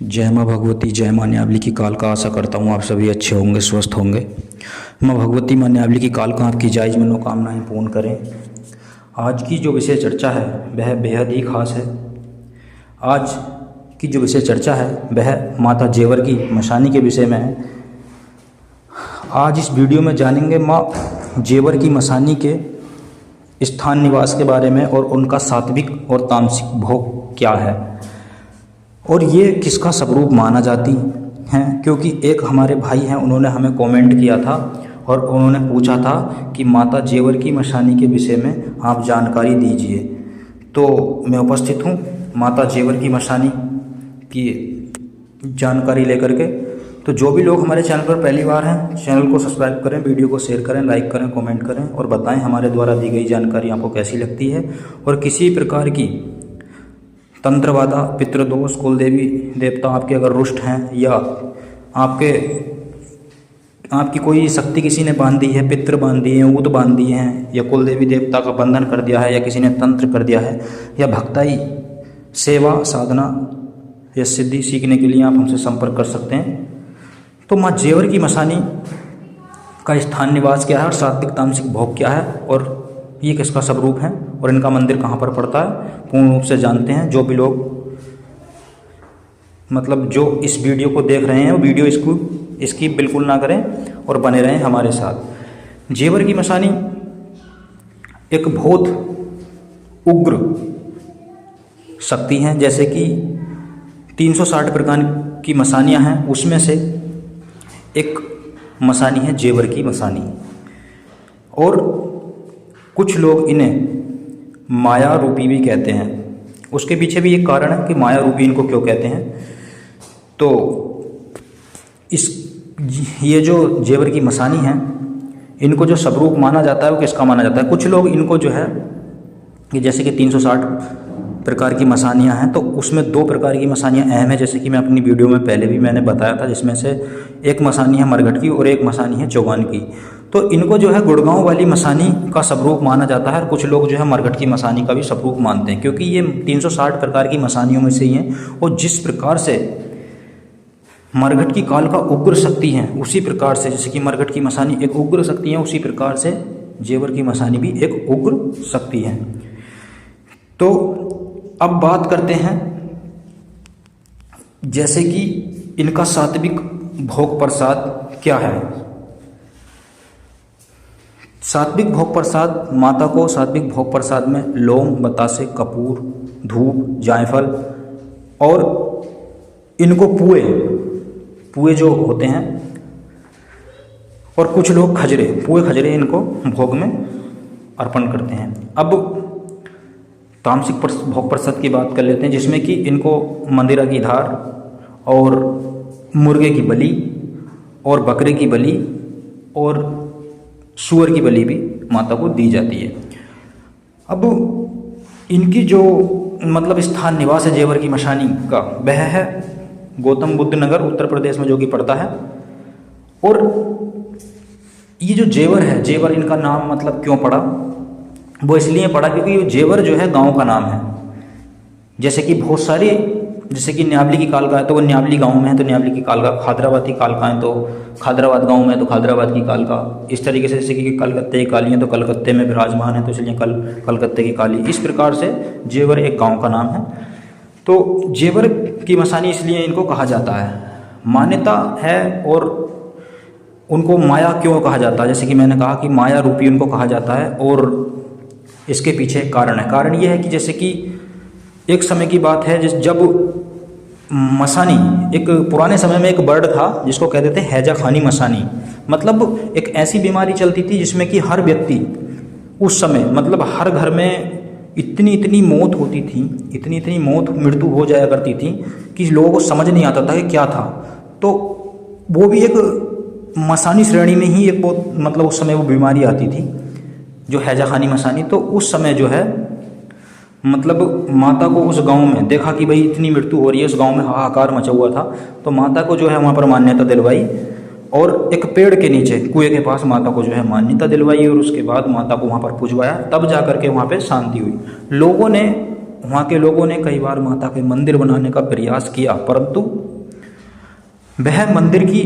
जय माँ भगवती, जय माँ न्यावली की काल का। आशा करता हूँ आप सभी अच्छे होंगे, स्वस्थ होंगे। माँ भगवती, माँ न्यावली की काल का आपकी जायज़ मनोकामनाएं पूर्ण करें। आज की जो विषय चर्चा है वह बेहद ही खास है। आज की जो विषय चर्चा है वह माता जेवर की मशानी के विषय में है। आज इस वीडियो में जानेंगे माँ जेवर की मशानी के स्थान निवास के बारे में और उनका सात्विक और तामसिक भोग क्या है और ये किसका स्वरूप माना जाती हैं। क्योंकि एक हमारे भाई हैं, उन्होंने हमें कमेंट किया था और उन्होंने पूछा था कि माता जेवर की मशानी के विषय में आप जानकारी दीजिए। तो मैं उपस्थित हूँ माता जेवर की मशानी की जानकारी लेकर के। तो जो भी लोग हमारे चैनल पर पहली बार हैं, चैनल को सब्सक्राइब करें, वीडियो को शेयर करें, लाइक करें, कमेंट करें और बताएं हमारे द्वारा दी गई जानकारी आपको कैसी लगती है। और किसी प्रकार की तंत्रवादा, पितृदोष, कुल देवी देवता आपके अगर रुष्ट हैं या आपकी कोई शक्ति किसी ने बांध दी है, पितृ बांध दिए हैं, ऊत बांध दिए हैं, या कुल देवी देवता का बंधन कर दिया है, या किसी ने तंत्र कर दिया है, या भक्ताई सेवा साधना या सिद्धि सीखने के लिए आप हमसे संपर्क कर सकते हैं। तो माँ जेवर की मशानी का स्थान निवास क्या है और सात्विक तामसिक भोग क्या है और ये किसका स्वरूप है और इनका मंदिर कहाँ पर पड़ता है, पूर्ण रूप से जानते हैं। जो भी लोग जो इस वीडियो को देख रहे हैं वो वीडियो इसकी बिल्कुल ना करें और बने रहें हमारे साथ। जेवर की मशानी एक बहुत उग्र शक्ति हैं। जैसे कि 360 प्रकार की मशानियाँ हैं, उसमें से एक मशानी है जेवर की मशानी। और कुछ लोग इन्हें माया रूपी भी कहते हैं। उसके पीछे भी एक कारण है कि माया रूपी इनको क्यों कहते हैं। तो ये जो जेवर की मशानी है, इनको जो स्वरूप माना जाता है वो किसका माना जाता है। कुछ लोग इनको जो है कि जैसे कि 360 प्रकार की मशानियाँ हैं, तो उसमें 2 प्रकार की मशानियाँ अहम है। जैसे कि मैं अपनी वीडियो में पहले भी मैंने बताया था, जिसमें से एक मशानी है मरघट की और एक मशानी है चौगान की। तो इनको जो है गुड़गांव वाली मशानी का स्वरूप माना जाता है और कुछ लोग जो है मरघट की मशानी का भी स्वरूप मानते हैं, क्योंकि ये 360 प्रकार की मशानियों में से ही हैं। और जिस प्रकार से मरघट की काल का उग्र शक्ति है, उसी प्रकार से जैसे कि मरघट की मशानी एक उग्र शक्ति है, उसी प्रकार से जेवर की मशानी भी एक उग्र शक्ति है। तो अब बात करते हैं जैसे कि इनका सात्विक भोग प्रसाद क्या है। सात्विक भोग प्रसाद, माता को सात्विक भोग प्रसाद में लौंग, बतासे, कपूर, धूप, जायफल और इनको पुए जो होते हैं, और कुछ लोग खजरे इनको भोग में अर्पण करते हैं। अब तामसिक भोग प्रसाद की बात कर लेते हैं, जिसमें कि इनको मंदिरा की धार और मुर्गे की बलि और बकरे की बलि और सूअर की बलि भी माता को दी जाती है। अब इनकी जो स्थान निवास है जेवर की मशानी का, वह है गौतम बुद्ध नगर, उत्तर प्रदेश में, जो कि पड़ता है। और ये जो जेवर है, जेवर इनका नाम क्यों पड़ा, वो इसलिए पड़ा क्योंकि ये जेवर जो है गांव का नाम है। जैसे कि बहुत सारी, जैसे कि न्यावली की कालका है तो वो न्यावली गांव में है तो न्यावली की कालका, खादराबाद की कालका है तो खादराबाद गांव में है तो खादराबाद की कालका। इस तरीके से जैसे कि कलकत्ते की काली है तो कलकत्ते में विराजमान है तो इसलिए कलकत्ते की काली। इस प्रकार से जेवर एक गांव का नाम है। तो जेवर की मशानी इसलिए इनको कहा जाता है, मान्यता है। और उनको माया क्यों कहा जाता है, जैसे कि मैंने कहा कि माया रूपी उनको कहा जाता है। और इसके पीछे कारण है। कारण ये है कि जैसे कि एक समय की बात है जब मशानी, एक पुराने समय में एक बर्ड था जिसको कहते थे हैजा खानी मशानी। एक ऐसी बीमारी चलती थी जिसमें कि हर व्यक्ति उस समय हर घर में इतनी मौत होती थी, इतनी मौत, मृत्यु हो जाया करती थी कि लोगों को समझ नहीं आता था कि क्या था। तो वो भी एक मशानी श्रेणी में ही एक बहुत उस समय वो बीमारी आती थी जो हैजा खानी मशानी। तो उस समय जो है माता को उस गांव में देखा कि भाई इतनी मृत्यु हो रही है, उस गांव में हाहाकार मचा हुआ था। तो माता को जो है वहाँ पर मान्यता दिलवाई और एक पेड़ के नीचे कुएं के पास माता को जो है मान्यता दिलवाई और उसके बाद माता को वहाँ पर पुजवाया, तब जा करके वहाँ पे शांति हुई। वहाँ के लोगों ने कई बार माता के मंदिर बनाने का प्रयास किया, परंतु वह मंदिर की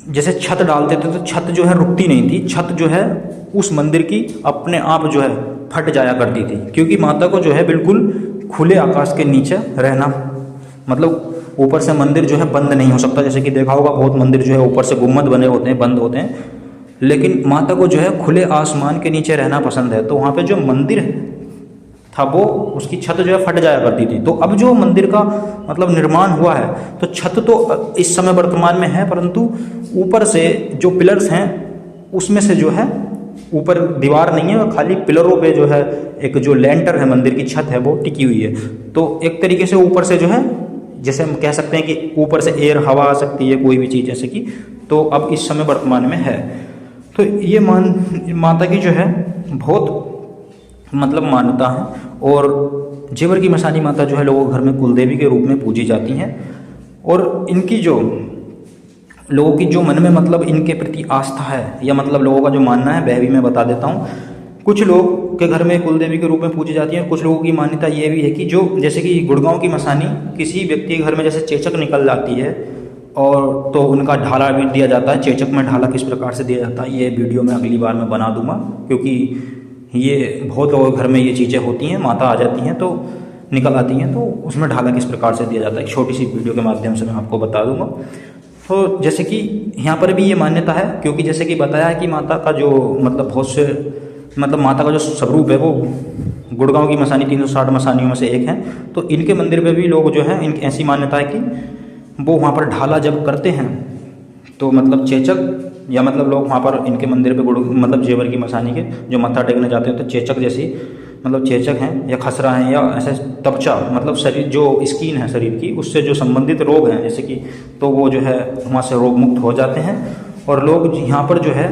जैसे छत डालते थे तो छत जो है रुकती नहीं थी, छत जो है उस मंदिर की अपने आप जो है फट जाया करती थी, क्योंकि माता को जो है बिल्कुल खुले आकाश के नीचे रहना, मतलब ऊपर से मंदिर जो है बंद नहीं हो सकता। जैसे कि देखा होगा बहुत मंदिर जो है ऊपर से गुम्बद बने होते हैं, बंद होते हैं, लेकिन माता को जो है खुले आसमान के नीचे रहना पसंद है। तो वहाँ पे जो मंदिर था वो उसकी छत जो है फट जाया करती थी। तो अब जो मंदिर का मतलब निर्माण हुआ है तो छत तो इस समय वर्तमान में है, परंतु ऊपर से जो पिलर्स हैं उसमें से जो है ऊपर दीवार नहीं है और खाली पिलरों पे जो है एक जो लेंटर है मंदिर की छत है वो टिकी हुई है। तो एक तरीके से ऊपर से जो है जैसे हम कह सकते हैं कि ऊपर से एयर हवा आ सकती है कोई भी चीज़ जैसे कि, तो अब इस समय वर्तमान में है। तो ये माता की जो है बहुत मतलब मान्यता है। और जेवर की मसानी माता जो है लोगों के घर में कुलदेवी के रूप में पूजी जाती हैं। और इनकी जो लोगों की जो मन में मतलब इनके प्रति आस्था है या मतलब लोगों का जो मानना है वह भी मैं बता देता हूँ। कुछ लोग के घर में कुलदेवी के रूप में पूजी जाती है। कुछ लोगों की मान्यता ये भी है कि जो जैसे कि गुड़गांव की मसानी किसी व्यक्ति के घर में जैसे चेचक निकल जाती है और तो उनका ढाला भी दिया जाता है। चेचक में ढाला किस प्रकार से दिया जाता है ये वीडियो में अगली बार मैं बना दूंगा, क्योंकि ये बहुत लोगों के घर में ये चीज़ें होती हैं, माता आ जाती हैं तो निकल आती हैं, तो उसमें ढाला किस प्रकार से दिया जाता है एक छोटी सी वीडियो के माध्यम से मैं आपको बता दूंगा। तो जैसे कि यहाँ पर भी ये मान्यता है, क्योंकि जैसे कि बताया है कि माता का जो मतलब बहुत से मतलब माता का जो स्वरूप है वो गुड़गांव की मसानी 360 मसानियों में से एक है। तो इनके मंदिर पे भी लोग जो है इनकी ऐसी मान्यता है कि वो वहाँ पर ढाला जब करते हैं तो मतलब चेचक या मतलब लोग वहाँ पर इनके मंदिर पे मतलब जेवर की मसानी के जो मत्था टेकने जाते हैं तो चेचक जैसी मतलब चेचक हैं या खसरा हैं या ऐसे तपचा मतलब शरीर जो स्किन है शरीर की उससे जो संबंधित रोग हैं जैसे कि, तो वो जो है वहाँ से रोग मुक्त हो जाते हैं। और लोग यहाँ पर जो है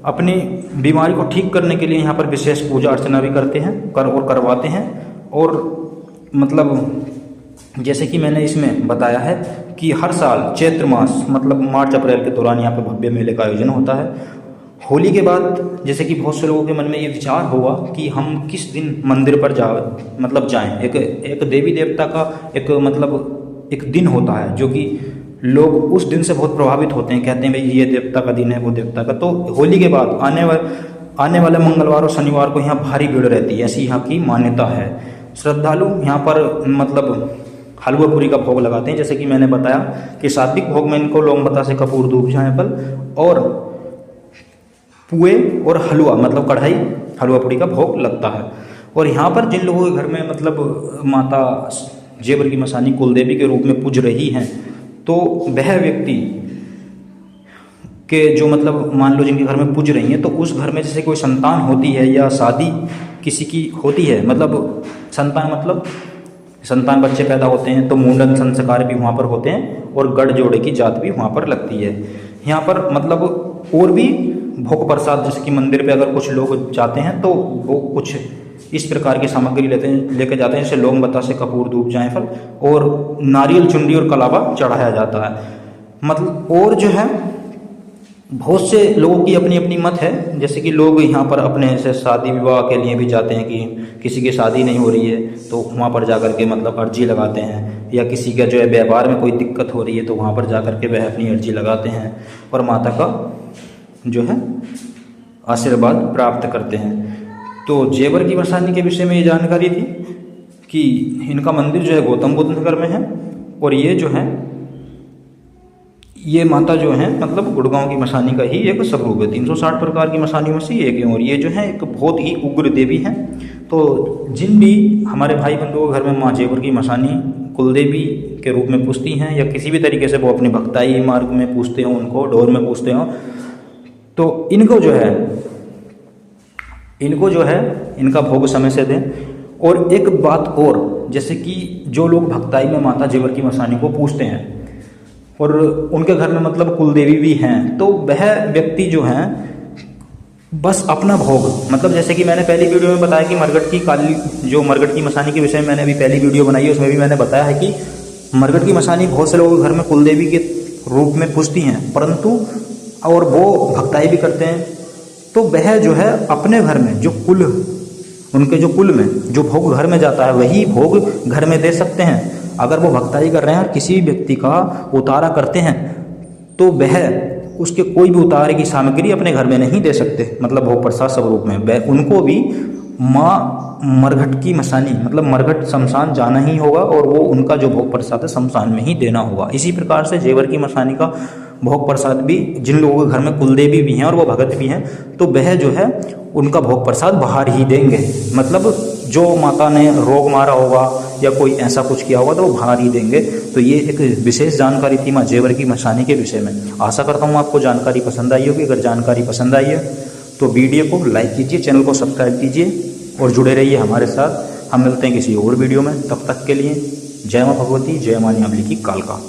अपनी बीमारी को ठीक करने के लिए यहाँ पर विशेष पूजा अर्चना भी करते हैं और करवाते हैं। और मतलब जैसे कि मैंने इसमें बताया है कि हर साल चैत्र मास मतलब मार्च अप्रैल के दौरान यहाँ पर भव्य मेले का आयोजन होता है। होली के बाद जैसे कि बहुत से लोगों के मन में ये विचार होगा कि हम किस दिन मंदिर पर जाएं। एक देवी देवता का एक मतलब एक दिन होता है जो कि लोग उस दिन से बहुत प्रभावित होते हैं, कहते हैं भाई ये देवता का दिन है वो देवता का। तो होली के बाद आने वाले मंगलवार और शनिवार को यहाँ भारी भीड़ रहती है, ऐसी यहाँ की मान्यता है। श्रद्धालु यहाँ पर मतलब हलवा पूरी का भोग लगाते हैं। जैसे कि मैंने बताया कि सात्विक भोग में इनको लौंग बतासे कपूर धूप जायफल और पुए और हलवा मतलब कढ़ाई हलवा पूरी का भोग लगता है। और यहाँ पर जिन लोगों के घर में मतलब माता जेवर की मसानी कुलदेवी के रूप में पूज रही हैं तो वह व्यक्ति के जो मतलब मान लो जिनके घर में पूज रही हैं तो उस घर में जैसे कोई संतान होती है या शादी किसी की होती है, मतलब संतान बच्चे पैदा होते हैं तो मुंडन संस्कार भी वहाँ पर होते हैं और गढ़ जोड़े की जात भी वहाँ पर लगती है। यहाँ पर मतलब और भी भोग प्रसाद जैसे कि मंदिर पे अगर कुछ लोग जाते हैं तो वो कुछ इस प्रकार की सामग्री लेके जाते हैं, जैसे लौंग बतासे कपूर धूप जायफल और नारियल चुंडी और कलावा चढ़ाया जाता है। मतलब और जो है बहुत से लोगों की अपनी अपनी मत है, जैसे कि लोग यहाँ पर अपने से शादी विवाह के लिए भी जाते हैं कि किसी की शादी नहीं हो रही है तो वहाँ पर जाकर के मतलब अर्जी लगाते हैं, या किसी का जो है व्यापार में कोई दिक्कत हो रही है तो वहाँ पर जाकर के वह अपनी अर्जी लगाते हैं और माता का जो है आशीर्वाद प्राप्त करते हैं। तो जेवर की मसानी के विषय में ये जानकारी थी कि इनका मंदिर जो है गौतम बुद्ध नगर में है और ये जो है ये माता जो है मतलब गुड़गांव की मसानी का ही एक स्वरूप है। 360 प्रकार की मसानियों में से एक है और ये जो है एक बहुत ही उग्र देवी हैं। तो जिन भी हमारे भाई बंधुओं के घर में माँ जेवर की मसानी कुलदेवी के रूप में पूजती हैं या किसी भी तरीके से वो अपनी भक्ताई मार्ग में पूजते हों, उनको डोर में पूजते हों, तो इनको जो है इनका भोग समय से दें। और एक बात और, जैसे कि जो लोग भक्ताई में माता जेवर की मसानी को पूजते हैं और उनके घर में मतलब कुलदेवी भी हैं, तो वह व्यक्ति जो हैं बस अपना भोग मतलब जैसे कि मैंने पहली वीडियो में बताया कि मरगट की मसानी के विषय में मैंने अभी पहली वीडियो बनाई है, उसमें भी मैंने बताया है कि मरगट की मसानी बहुत से लोगों के घर में कुलदेवी के रूप में पूजती हैं, परंतु और वो भक्ताई भी करते हैं। तो वह जो है अपने घर में जो उनके जो कुल में जो भोग घर में जाता है वही भोग घर में दे सकते हैं। अगर वो भक्ताई कर रहे हैं और किसी व्यक्ति का उतारा करते हैं तो वह उसके कोई भी उतारे की सामग्री अपने घर में नहीं दे सकते, मतलब भोग प्रसाद स्वरूप में। वह उनको भी माँ मरघट की मसानी, मतलब मरघट शमशान जाना ही होगा, और वो उनका जो भोग प्रसाद है शमशान में ही देना होगा। इसी प्रकार से जेवर की मसानी का भोग प्रसाद भी, जिन लोगों के घर में कुलदेवी भी हैं और वो भगत भी हैं, तो वह जो है उनका भोग प्रसाद बाहर ही देंगे। मतलब जो माता ने रोग मारा होगा या कोई ऐसा कुछ किया होगा तो वो बाहर ही देंगे। तो ये एक विशेष जानकारी थी माँ जेवर की मसानी के विषय में। आशा करता हूँ आपको जानकारी पसंद आई होगी। अगर जानकारी पसंद आई है तो वीडियो को लाइक कीजिए, चैनल को सब्सक्राइब कीजिए और जुड़े रहिए हमारे साथ। हम मिलते हैं किसी और वीडियो में, तब तक के लिए जय माँ भगवती, जय माँ न्यामली की कालका।